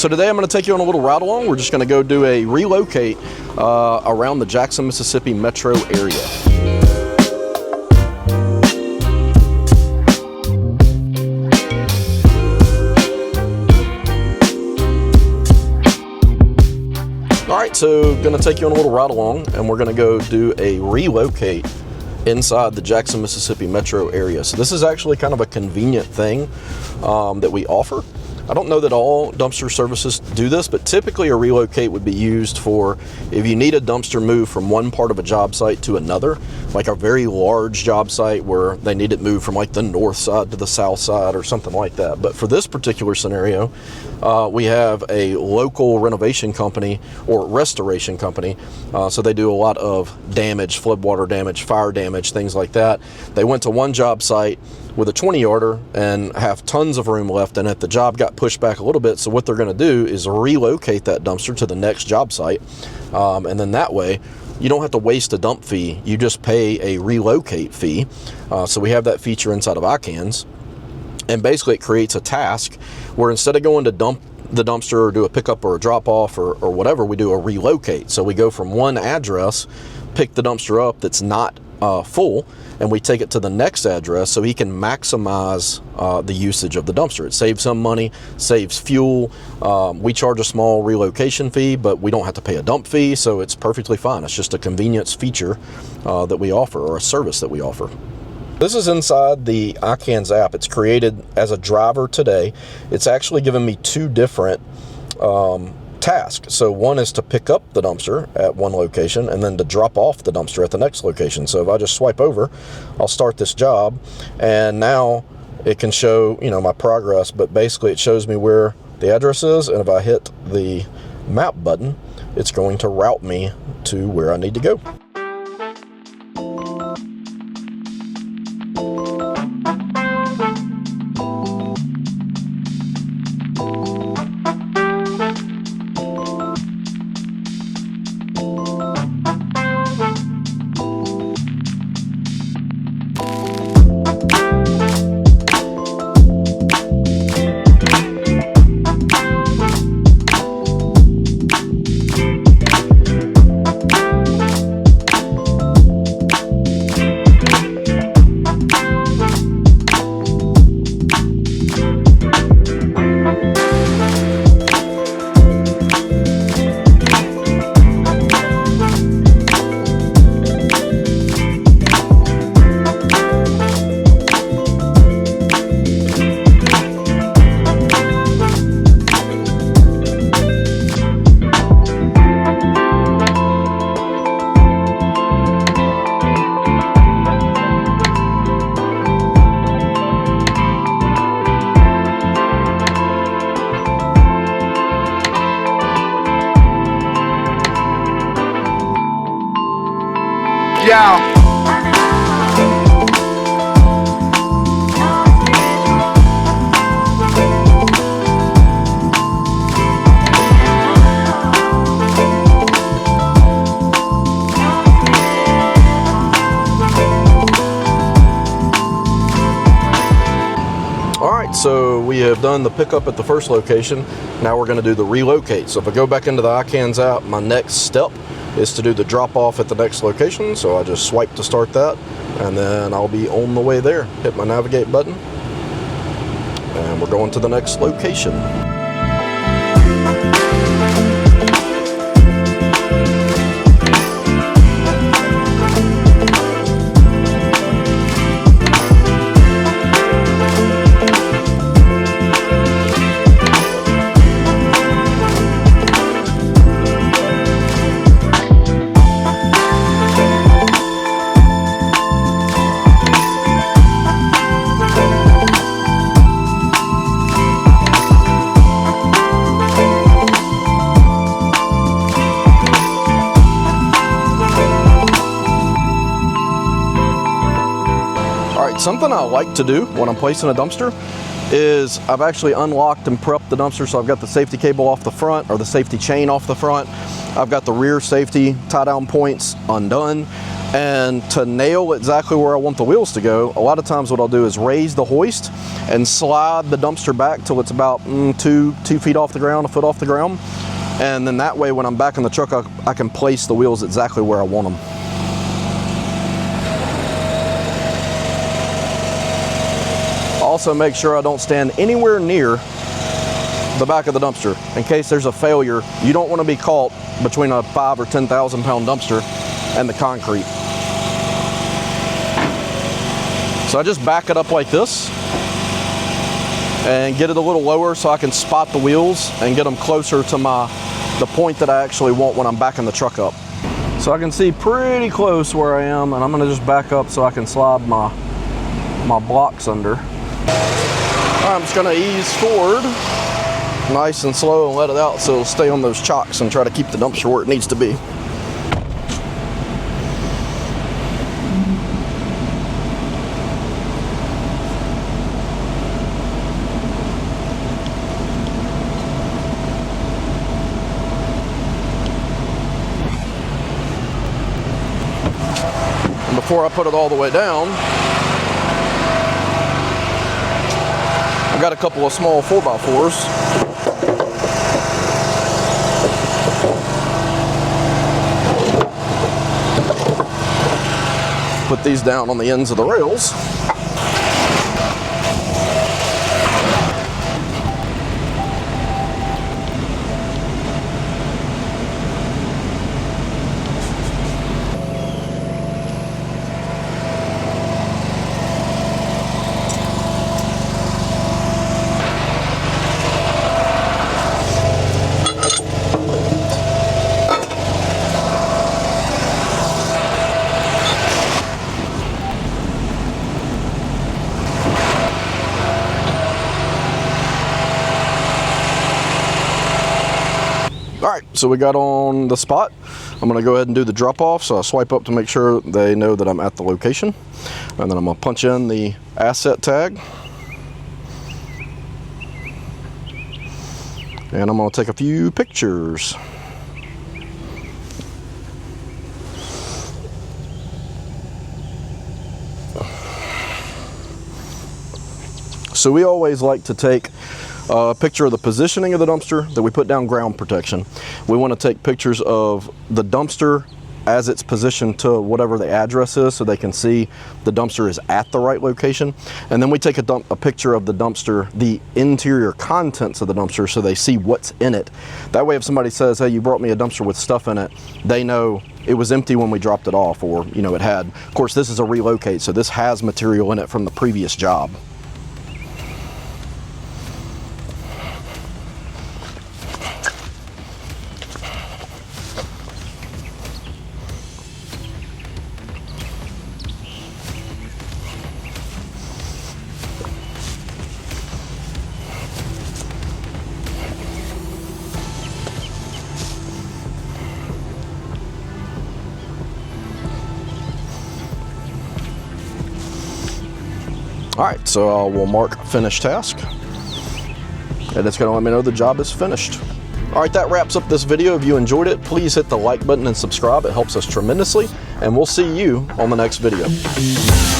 So today I'm going to take you on a little ride along. We're just going to go do a relocate around the Jackson, Mississippi metro area. All right, so going to take you on a little ride along, and we're going to go do a relocate inside the Jackson, Mississippi metro area. So this is actually kind of a convenient thing that we offer. I don't know that all dumpster services do this, but typically a relocate would be used for if you need a dumpster moved from one part of a job site to another, like a very large job site where they need it moved from like the north side to the south side or something like that. But for this particular scenario, we have a local renovation company or restoration company. So they do a lot of damage, floodwater damage, fire damage, things like that. They went to one job site with a 20-yarder and have tons of room left in it. The job got pushed back a little bit, so what they're going to do is relocate that dumpster to the next job site, and then that way you don't have to waste a dump fee. You just pay a relocate fee. So we have that feature inside of iCans, and basically it creates a task where instead of going to dump the dumpster or do a pickup or a drop off or whatever, we do a relocate. So we go from one address, pick the dumpster up that's not full, and we take it to the next address so he can maximize the usage of the dumpster. It saves him money, saves fuel. We charge a small relocation fee, but we don't have to pay a dump fee, so it's perfectly fine. It's just a convenience feature that we offer, or a service that we offer. This is inside the iCans app. It's created as a driver today. It's actually given me two different task. So one is to pick up the dumpster at one location and then to drop off the dumpster at the next location. So if I just swipe over, I'll start this job, and now it can show, you know, my progress, but basically it shows me where the address is, and if I hit the map button, it's going to route me to where I need to go. Yeah. All right, so we have done the pickup at the first location. Now we're going to do the relocate. So if I go back into the iCans app, my next step is to do the drop off at the next location. So I just swipe to start that, and then I'll be on the way there. Hit my navigate button, and we're going to the next location. Something I like to do when I'm placing a dumpster is I've actually unlocked and prepped the dumpster. So I've got the safety cable off the front, or the safety chain off the front. I've got the rear safety tie down points undone. And to nail exactly where I want the wheels to go, a lot of times what I'll do is raise the hoist and slide the dumpster back till it's about 2 feet off the ground, 1 foot off the ground. And then that way when I'm back in the truck, I can place the wheels exactly where I want them. Also make sure I don't stand anywhere near the back of the dumpster. In case there's a failure, you don't want to be caught between a 5,000 or 10,000 pound dumpster and the concrete. So I just back it up like this and get it a little lower so I can spot the wheels and get them closer to the point that I actually want when I'm backing the truck up. So I can see pretty close where I am, and I'm gonna just back up so I can slide my blocks under. I'm just gonna ease forward nice and slow and let it out so it'll stay on those chocks and try to keep the dumpster where it needs to be. And before I put it all the way down, I've got a couple of small 4x4s. Put these down on the ends of the rails. Alright, so we got on the spot. I'm going to go ahead and do the drop off. So I swipe up to make sure they know that I'm at the location. And then I'm going to punch in the asset tag. And I'm going to take a few pictures. So we always like to take a picture of the positioning of the dumpster, that we put down ground protection. We want to take pictures of the dumpster as it's positioned to whatever the address is so they can see the dumpster is at the right location. And then we take a picture of the dumpster, the interior contents of the dumpster, so they see what's in it. That way if somebody says, hey, you brought me a dumpster with stuff in it, they know it was empty when we dropped it off, or you know, it had. Of course, this is a relocate, so this has material in it from the previous job. Alright, so we'll mark finish task, and it's going to let me know the job is finished. Alright, that wraps up this video. If you enjoyed it, please hit the like button and subscribe. It helps us tremendously, and we'll see you on the next video.